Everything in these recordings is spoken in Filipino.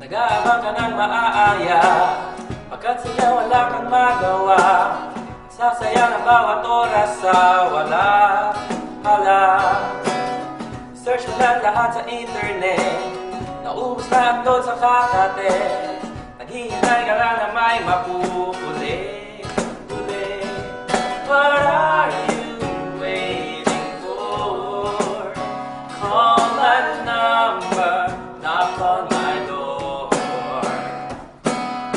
Nag-aabang ka ng maaaya, pagkat sa'yo wala kang magawa. Sasayang ang bawat oras sa wala-hala. Search mo lang lahat sa internet, naubos na upload sa kakatet. Naghihintay ka lang na may mapupuli. What are you waiting for? Call my number, knock on my door.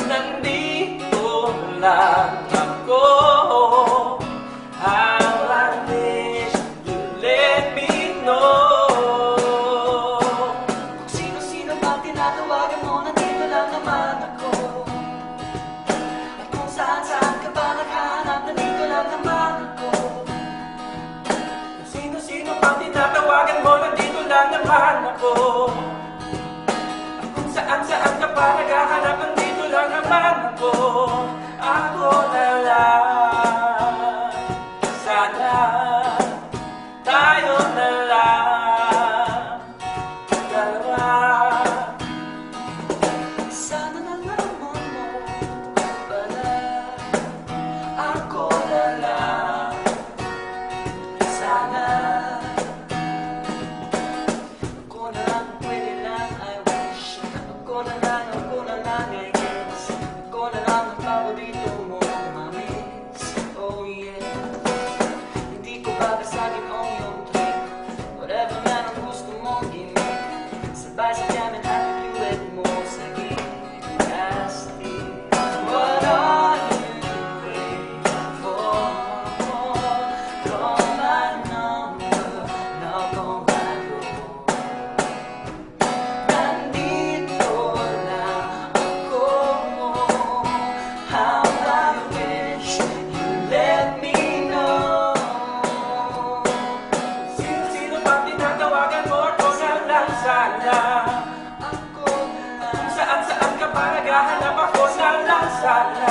Nandito lang ako. How I wish you let me know. Kung sino-sino pa tinatawagan mo, nandito lang naman ako. At kung saan-saan ka ba naghahanap, nandito lang naman ako. Kung sino-sino pang tinatawagan mo, nandito lang naman ako. At kung saan-saan ka pa naghahanap, nandito lang naman ako. Ako na lang. Sana tayo na lang dalawa. Sana nalaman mo pala, ako na lang. Sana ako na lang, pwede lang, I wish. Ako na lang, I guess. Ako na lang ang paborito mo, mamiss. Oh yeah. Hindi ko babasagin ang iyong trick. Whatever man ang gusto mong gimmick. Sabay sa jamin at pipilit mo sa gymnastics. What are you waiting for? Call my number, knock on my door. Nandito lang ako. How I wish you let me know. Sino-sino pang tinatawagan mo, ako na lang sana. Ako na Kung saan-saan ka pa naghahanap, ako na lang sana.